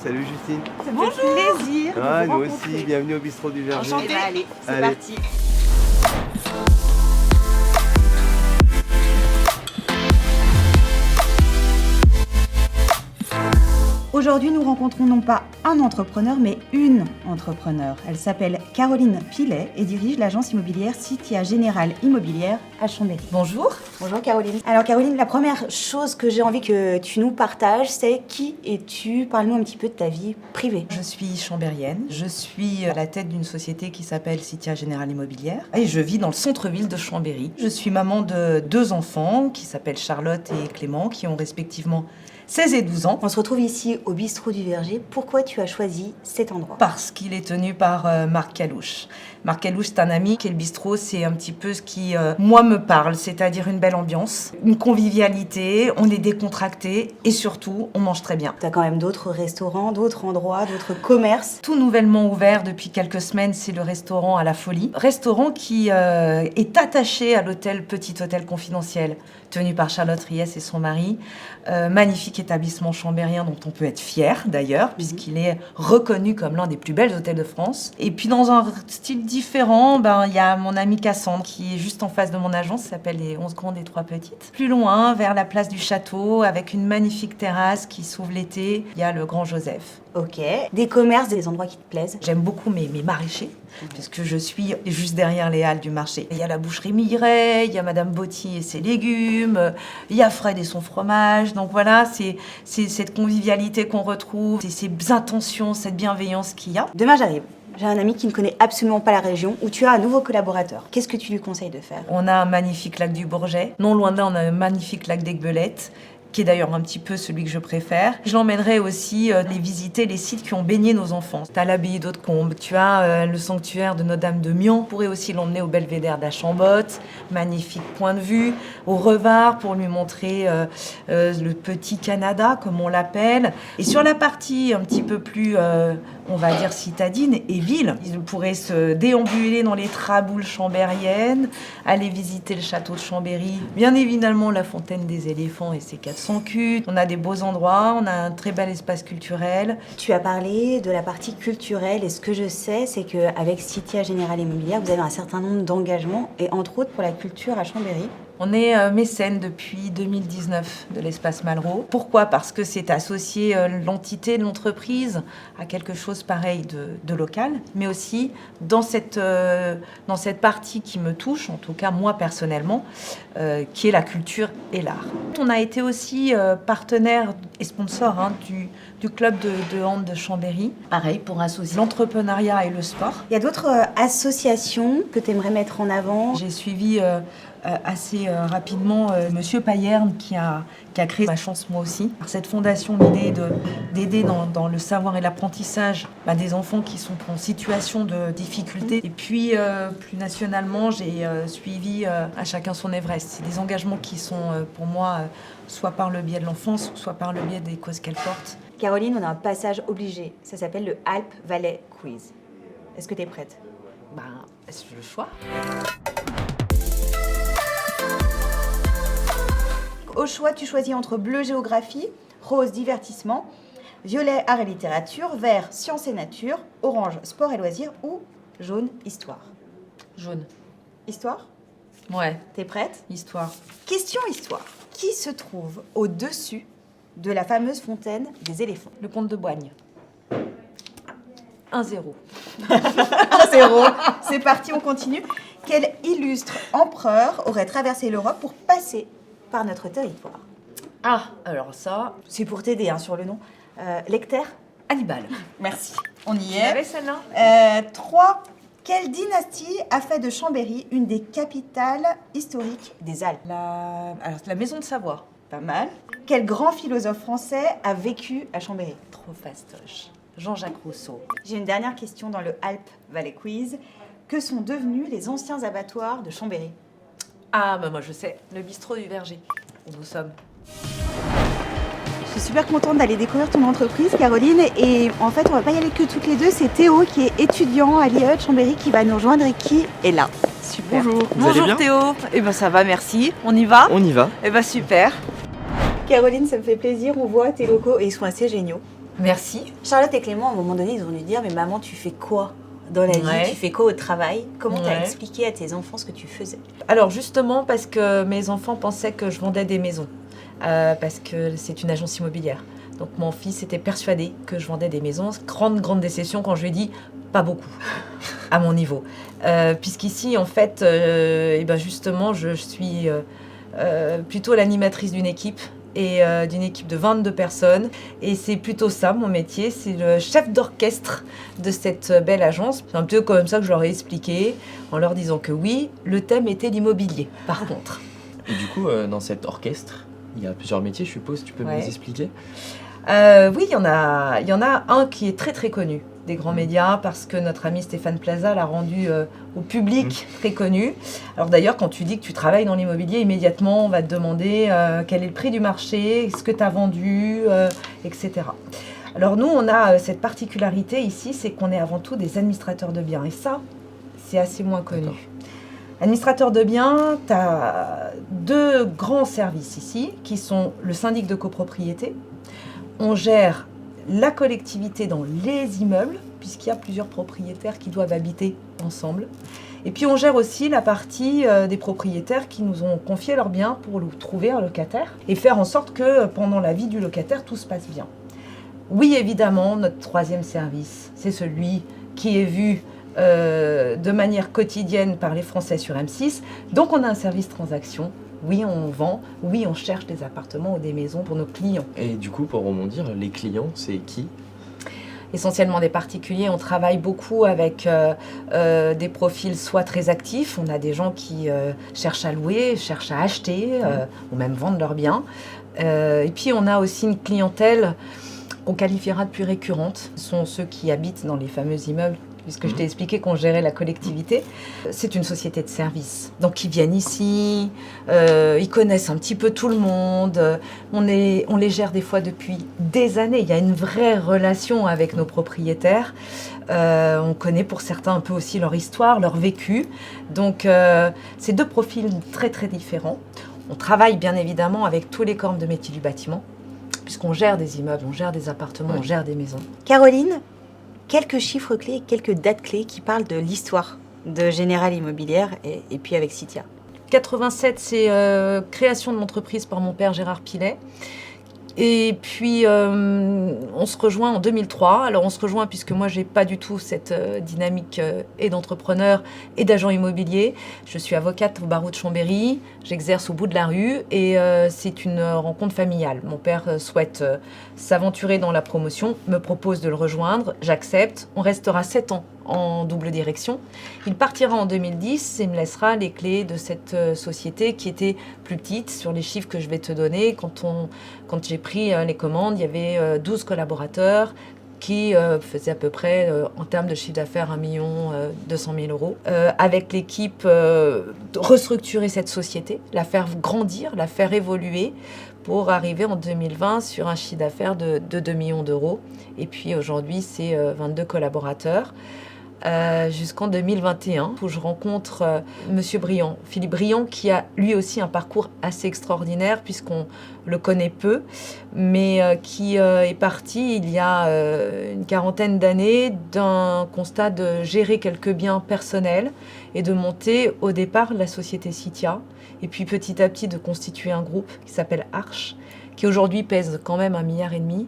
Salut Justine. Ça me fait plaisir de Ah, vous nous rencontrer. aussi, bienvenue au bistrot du Verger. Enchantée. Eh ben, allez, c'est Allez. parti. Aujourd'hui, nous rencontrons non pas un entrepreneur, mais une entrepreneur. Elle s'appelle Caroline Pilet et dirige l'agence immobilière Citia Générale Immobilière à Chambéry. Bonjour. Bonjour Caroline. Alors Caroline, la première chose que j'ai envie que tu nous partages, c'est qui es-tu? Parle-nous un petit peu de ta vie privée. Je suis chambérienne, je suis à la tête d'une société qui s'appelle Citia Générale Immobilière et je vis dans le centre-ville de Chambéry. Je suis maman de 2 enfants qui s'appellent Charlotte et Clément, qui ont respectivement 16 et 12 ans. On se retrouve ici au bistrot du Verger. Pourquoi tu as choisi cet endroit? Parce qu'il est tenu par Marc Calouche. Marc Calouche, c'est un ami, et le bistrot, c'est un petit peu ce qui, moi, me parle, c'est-à-dire une belle ambiance, une convivialité, on est décontracté et surtout, on mange très bien. Tu as quand même d'autres restaurants, d'autres endroits, d'autres commerces. Tout nouvellement ouvert depuis quelques semaines, c'est le restaurant à la Folie. Restaurant qui est attaché à l'hôtel Petit Hôtel Confidentiel, tenu par Charlotte Riès et son mari. Magnifique établissement chambérien dont on peut être fier d'ailleurs, puisqu'il est reconnu comme l'un des plus belles hôtels de France. Et puis dans un style différent, il y a mon amie Cassandre qui est juste en face de mon agence, ça s'appelle les 11 grandes et 3 petites. Plus loin, vers la place du Château, avec une magnifique terrasse qui s'ouvre l'été, il y a le Grand Joseph. Ok. Des commerces, des endroits qui te plaisent? J'aime beaucoup mes maraîchers, puisque je suis juste derrière les halles du marché. Il y a la boucherie Mireille, il y a Madame Botti et ses légumes, il y a Fred et son fromage. Donc voilà, c'est cette convivialité qu'on retrouve, c'est ces intentions, cette bienveillance qu'il y a. Demain, j'arrive. J'ai un ami qui ne connaît absolument pas la région, où tu as un nouveau collaborateur. Qu'est-ce que tu lui conseilles de faire? On a un magnifique lac du Bourget. Non loin de là, on a un magnifique lac d'Aiguebelette, qui est d'ailleurs un petit peu celui que je préfère. Je l'emmènerai aussi les visiter les sites qui ont baigné nos enfants. Tu as l'abbaye d'Hautecombe, tu as le sanctuaire de Notre-Dame de Mian. On pourrait aussi l'emmener au belvédère d'Achambotte, magnifique point de vue. Au Revard pour lui montrer le petit Canada, comme on l'appelle. Et sur la partie un petit peu plus, on va dire, citadine et ville, il pourrait se déambuler dans les traboules chambériennes, aller visiter le château de Chambéry, bien évidemment la fontaine des éléphants et ses 400 culs. On a des beaux endroits, on a un très bel espace culturel. Tu as parlé de la partie culturelle et ce que je sais, c'est qu'avec Citia Générale Immobilière, vous avez un certain nombre d'engagements et entre autres pour la culture à Chambéry. On est mécène depuis 2019 de l'espace Malraux. Pourquoi? Parce que c'est associé l'entité de l'entreprise à quelque chose pareil de local, mais aussi dans cette partie qui me touche, en tout cas moi personnellement, qui est la culture et l'art. On a été aussi partenaire et sponsor du club de hand de Chambéry, pareil pour associer l'entrepreneuriat et le sport. Il y a d'autres associations que tu aimerais mettre en avant? J'ai suivi assez rapidement Monsieur Payerne qui a créé ma chance moi aussi. Par cette fondation, l'idée d'aider dans le savoir et l'apprentissage des enfants qui sont en situation de difficulté. Et puis plus nationalement, j'ai suivi À chacun son Everest. C'est des engagements qui sont pour moi soit par le biais de l'enfance, soit par le biais des causes qu'elle porte. Caroline, on a un passage obligé. Ça s'appelle le Alpes Valley Quiz. Est-ce que tu es prête? Est-ce que j'ai le choix? Au choix, tu choisis entre bleu géographie, rose divertissement, violet art et littérature, vert sciences et nature, orange sport et loisirs ou jaune histoire. Jaune. Histoire? Ouais. T'es prête? Histoire. Question histoire. Qui se trouve au-dessus de la fameuse fontaine des éléphants? Le comte de Boigne. 1-0. 1-0. C'est parti, on continue. Quel illustre empereur aurait traversé l'Europe pour passer par notre territoire? Ah, alors ça... C'est pour t'aider sur le nom. Lecter? Hannibal. Merci. On y Tu est. l'avais celle-là? 3. Quelle dynastie a fait de Chambéry une des capitales historiques des Alpes? Alors, la maison de Savoie. Pas mal. Quel grand philosophe français a vécu à Chambéry? Trop fastoche. Jean-Jacques Rousseau. J'ai une dernière question dans le Alpes Valley Quiz. Que sont devenus les anciens abattoirs de Chambéry? Ah, moi je sais, le bistrot du Verger, où nous sommes. Je suis super contente d'aller découvrir ton entreprise, Caroline. Et en fait, on va pas y aller que toutes les deux. C'est Théo qui est étudiant à l'IAE de Chambéry qui va nous rejoindre et qui est là. Super. Bonjour, vous Bonjour allez bien? Théo. Eh ben ça va, merci. On y va? On y va. Eh ben super. Caroline, ça me fait plaisir. On voit tes locaux et ils sont assez géniaux. Merci. Charlotte et Clément, à un moment donné, ils ont dû dire, mais maman, tu fais quoi dans la vie? Tu fais quoi au travail? Comment t'as expliqué à tes enfants ce que tu faisais? Alors justement parce que mes enfants pensaient que je vendais des maisons, parce que c'est une agence immobilière. Donc mon fils était persuadé que je vendais des maisons. Grande déception quand je lui ai dit pas beaucoup à mon niveau. Puisqu'ici, en fait, justement, je suis plutôt l'animatrice d'une équipe et d'une équipe de 22 personnes. Et c'est plutôt ça, mon métier. C'est le chef d'orchestre de cette belle agence. C'est un peu comme ça que je leur ai expliqué, en leur disant que oui, le thème était l'immobilier, par contre. Et du coup, dans cet orchestre, il y a plusieurs métiers, je suppose. Tu peux me les expliquer? Oui, il y en a un qui est très connu des grands médias parce que notre ami Stéphane Plaza l'a rendu au public très connu. Alors d'ailleurs, quand tu dis que tu travailles dans l'immobilier, immédiatement, on va te demander quel est le prix du marché, ce que tu as vendu, etc. Alors nous, on a cette particularité ici, c'est qu'on est avant tout des administrateurs de biens. Et ça, c'est assez moins connu. Administrateur de biens, tu as 2 grands services ici, qui sont le syndic de copropriété. On gère la collectivité dans les immeubles, puisqu'il y a plusieurs propriétaires qui doivent habiter ensemble. Et puis on gère aussi la partie des propriétaires qui nous ont confié leurs biens pour trouver un locataire et faire en sorte que pendant la vie du locataire, tout se passe bien. Oui, évidemment, notre 3e service, c'est celui qui est vu de manière quotidienne par les Français sur M6. Donc on a un service transaction. Oui, on vend. Oui, on cherche des appartements ou des maisons pour nos clients. Et du coup, pour rebondir, les clients, c'est qui? Essentiellement des particuliers. On travaille beaucoup avec des profils soit très actifs. On a des gens qui cherchent à louer, cherchent à acheter ou même vendre leurs biens. Et puis on a aussi une clientèle qu'on qualifiera de plus récurrente. Ce sont ceux qui habitent dans les fameux immeubles, puisque je t'ai expliqué qu'on gérait la collectivité. C'est une société de service. Donc ils viennent ici, ils connaissent un petit peu tout le monde, on les gère des fois depuis des années. Il y a une vraie relation avec nos propriétaires. On connaît pour certains un peu aussi leur histoire, leur vécu. Donc c'est 2 profils très différents. On travaille bien évidemment avec tous les corps de métier du bâtiment, puisqu'on gère des immeubles, on gère des appartements, on gère des maisons. Caroline, quelques chiffres clés, quelques dates clés qui parlent de l'histoire de Générale Immobilière et puis avec Citia. 87, c'est création de l'entreprise par mon père Gérard Pilet. Et puis, on se rejoint en 2003. Alors, on se rejoint puisque moi, j'ai pas du tout cette dynamique et d'entrepreneur et d'agent immobilier. Je suis avocate au barreau de Chambéry. J'exerce au bout de la rue et c'est une rencontre familiale. Mon père souhaite s'aventurer dans la promotion, me propose de le rejoindre. J'accepte. On restera 7 ans en double direction. Il partira en 2010 et me laissera les clés de cette société qui était plus petite sur les chiffres que je vais te donner. Quand j'ai pris les commandes, il y avait 12 collaborateurs qui faisaient à peu près, en termes de chiffre d'affaires, 1 200 000 euros. Avec l'équipe, restructurer cette société, la faire grandir, la faire évoluer pour arriver en 2020 sur un chiffre d'affaires de 2 millions d'euros. Et puis aujourd'hui, c'est 22 collaborateurs. Jusqu'en 2021, où je rencontre Monsieur Briand, Philippe Briand, qui a lui aussi un parcours assez extraordinaire, puisqu'on le connaît peu, mais qui est parti il y a une quarantaine d'années d'un constat de gérer quelques biens personnels et de monter au départ la société Citia, et puis petit à petit de constituer un groupe qui s'appelle Arche, qui aujourd'hui pèse quand même 1,5 milliard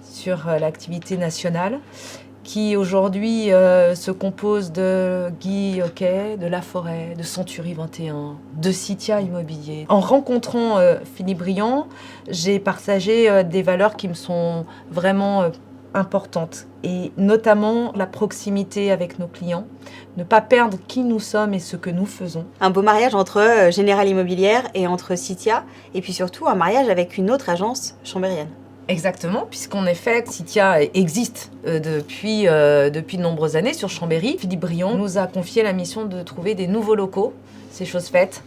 sur l'activité nationale, qui aujourd'hui se compose de Guy Hockey, de La Forêt, de Century 21, de Citia Immobilier. En rencontrant Philippe Briand, j'ai partagé des valeurs qui me sont vraiment importantes, et notamment la proximité avec nos clients, ne pas perdre qui nous sommes et ce que nous faisons. Un beau mariage entre Générale Immobilière et entre Citia, et puis surtout un mariage avec une autre agence chambérienne. Exactement, puisqu'en effet, Citia existe depuis de nombreuses années sur Chambéry. Philippe Briand nous a confié la mission de trouver des nouveaux locaux. C'est chose faite.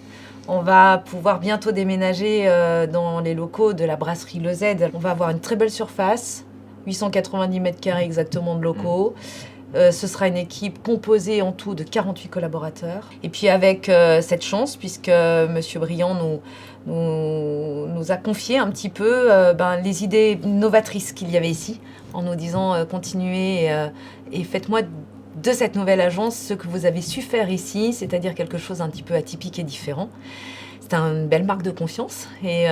On va pouvoir bientôt déménager dans les locaux de la brasserie Le Z. On va avoir une très belle surface, 890 mètres carrés exactement de locaux. Ce sera une équipe composée en tout de 48 collaborateurs. Et puis avec cette chance, puisque Monsieur Briand nous a confié un petit peu les idées novatrices qu'il y avait ici, en nous disant continuez et faites-moi de cette nouvelle agence ce que vous avez su faire ici, c'est-à-dire quelque chose un petit peu atypique et différent. C'est une belle marque de confiance et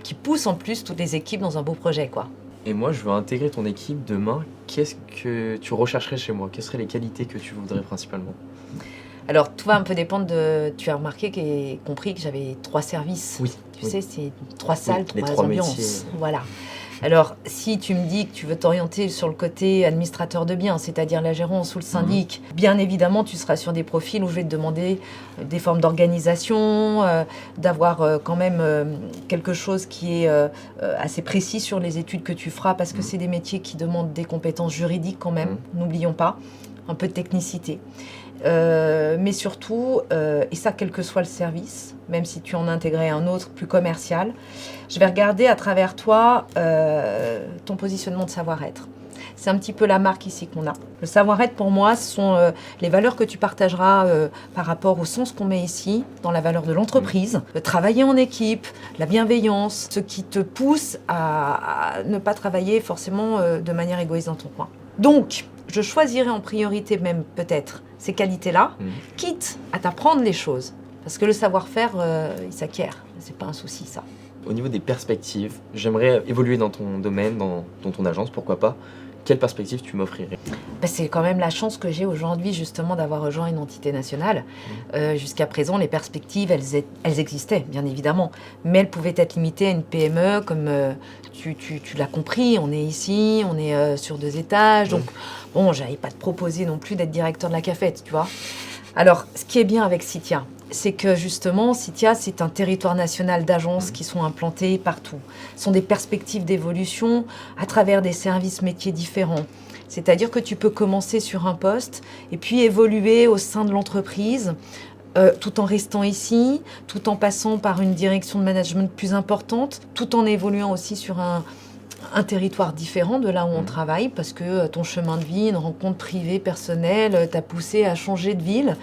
qui pousse en plus toutes les équipes dans un beau projet, quoi. Et moi, je veux intégrer ton équipe demain. Qu'est-ce que tu rechercherais chez moi? Quelles seraient les qualités que tu voudrais principalement? Alors, tout va un peu dépendre de... Tu as remarqué et compris que j'avais 3 services. Oui. Tu sais, c'est 3 salles, les 3 3 ambiances. métiers. Voilà. Alors, si tu me dis que tu veux t'orienter sur le côté administrateur de biens, c'est-à-dire la gérance ou le syndic, bien évidemment, tu seras sur des profils où je vais te demander des formes d'organisation, d'avoir quand même quelque chose qui est assez précis sur les études que tu feras, parce que c'est des métiers qui demandent des compétences juridiques quand même, n'oublions pas, un peu de technicité. Mais surtout, et ça quel que soit le service, même si tu en intégrais un autre plus commercial, je vais regarder à travers toi ton positionnement de savoir-être. C'est un petit peu la marque ici qu'on a. Le savoir-être pour moi, ce sont les valeurs que tu partageras par rapport au sens qu'on met ici, dans la valeur de l'entreprise, de travailler en équipe, la bienveillance, ce qui te pousse à ne pas travailler forcément de manière égoïste dans ton coin. Donc, je choisirai en priorité même peut-être ces qualités-là, quitte à t'apprendre les choses. Parce que le savoir-faire, il s'acquiert. C'est pas un souci, ça. Au niveau des perspectives, j'aimerais évoluer dans ton domaine, dans ton agence, pourquoi pas. Quelle perspective tu m'offrirais? C'est quand même la chance que j'ai aujourd'hui justement d'avoir rejoint une entité nationale. Jusqu'à présent, les perspectives, elles existaient, bien évidemment. Mais elles pouvaient être limitées à une PME, comme tu l'as compris. On est ici, on est sur 2 étages. Donc, bon, j'allais pas te proposer non plus d'être directeur de la cafette, tu vois. Alors, ce qui est bien avec Citia, c'est que justement, Citia, c'est un territoire national d'agences qui sont implantées partout. Ce sont des perspectives d'évolution à travers des services métiers différents. C'est-à-dire que tu peux commencer sur un poste et puis évoluer au sein de l'entreprise tout en restant ici, tout en passant par une direction de management plus importante, tout en évoluant aussi sur un territoire différent de là où on travaille, parce que ton chemin de vie, une rencontre privée, personnelle, t'a poussé à changer de ville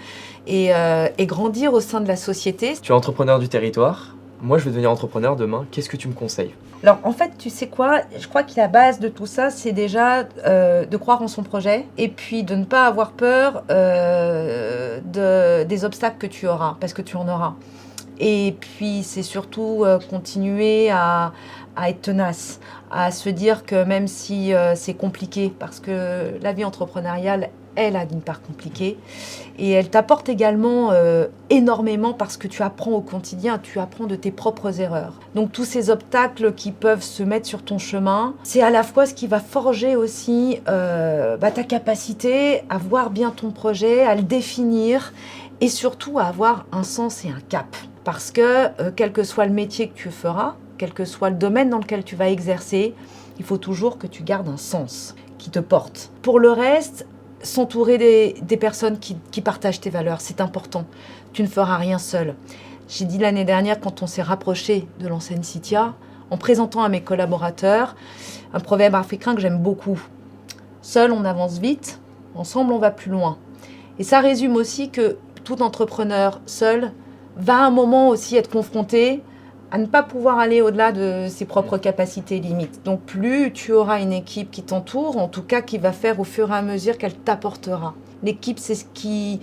et grandir au sein de la société. Tu es entrepreneur du territoire. Moi, je vais devenir entrepreneur demain. Qu'est-ce que tu me conseilles? Alors, en fait, tu sais quoi? Je crois que la base de tout ça, c'est déjà de croire en son projet et puis de ne pas avoir peur des obstacles que tu auras, parce que tu en auras. Et puis, c'est surtout continuer à être tenace, à se dire que même si c'est compliqué, parce que la vie entrepreneuriale, elle a une part compliquée, et elle t'apporte également énormément parce que tu apprends au quotidien, tu apprends de tes propres erreurs. Donc tous ces obstacles qui peuvent se mettre sur ton chemin, c'est à la fois ce qui va forger aussi ta capacité à voir bien ton projet, à le définir, et surtout à avoir un sens et un cap. Parce que quel que soit le métier que tu feras, quel que soit le domaine dans lequel tu vas exercer, il faut toujours que tu gardes un sens qui te porte. Pour le reste, s'entourer des personnes qui partagent tes valeurs, c'est important. Tu ne feras rien seul. J'ai dit l'année dernière, quand on s'est rapproché de l'enseigne Citia, en présentant à mes collaborateurs un proverbe africain que j'aime beaucoup. Seul, on avance vite, ensemble, on va plus loin. Et ça résume aussi que tout entrepreneur seul va à un moment aussi être confronté à ne pas pouvoir aller au-delà de ses propres capacités limites. Donc plus tu auras une équipe qui t'entoure, en tout cas qui va faire au fur et à mesure qu'elle t'apportera. L'équipe, c'est ce qui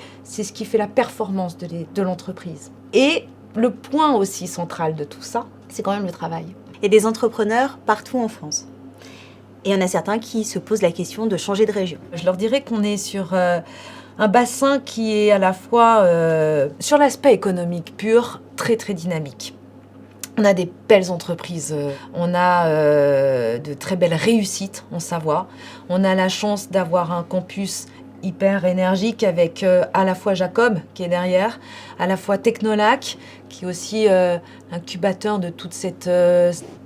fait la performance de l'entreprise. Et le point aussi central de tout ça, c'est quand même le travail. Il y a des entrepreneurs partout en France. Et il y en a certains qui se posent la question de changer de région. Je leur dirais qu'on est sur un bassin qui est à la fois, sur l'aspect économique pur, très très dynamique. On a des belles entreprises, on a de très belles réussites en Savoie. On a la chance d'avoir un campus hyper énergique avec à la fois Jacob qui est derrière, à la fois Technolac qui est aussi incubateur de toute cette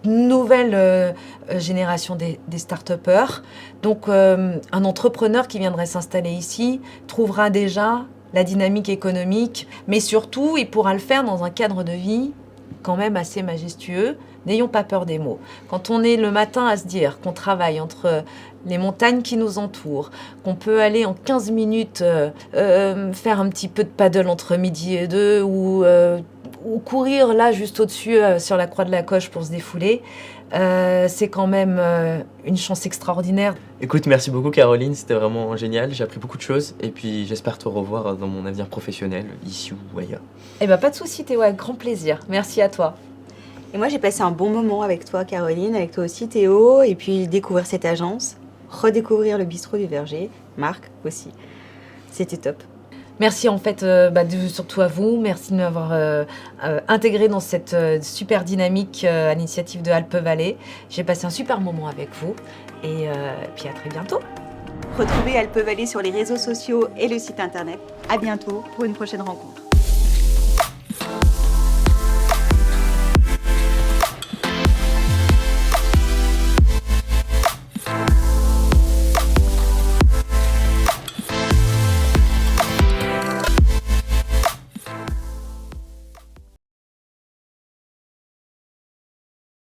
nouvelle génération des start-upers. Donc un entrepreneur qui viendrait s'installer ici trouvera déjà la dynamique économique, mais surtout il pourra le faire dans un cadre de vie quand même assez majestueux. N'ayons pas peur des mots. Quand on est le matin à se dire qu'on travaille entre les montagnes qui nous entourent, qu'on peut aller en 15 minutes faire un petit peu de paddle entre midi et 2 ou courir là juste au-dessus sur la croix de la Coche pour se défouler, c'est quand même une chance extraordinaire. Écoute, merci beaucoup Caroline, c'était vraiment génial, j'ai appris beaucoup de choses et puis j'espère te revoir dans mon avenir professionnel, ici ou ailleurs. Eh ben pas de souci Théo, avec grand plaisir. Merci à toi. Et moi, j'ai passé un bon moment avec toi, Caroline, avec toi aussi, Théo, et puis découvrir cette agence, redécouvrir le bistrot du Verger, Marc aussi. C'était top. Merci en fait surtout à vous, merci de m'avoir intégré dans cette super dynamique à l'initiative de Alpes Vallée. J'ai passé un super moment avec vous et puis à très bientôt. Retrouvez Alpes Vallée sur les réseaux sociaux et le site internet. À bientôt pour une prochaine rencontre.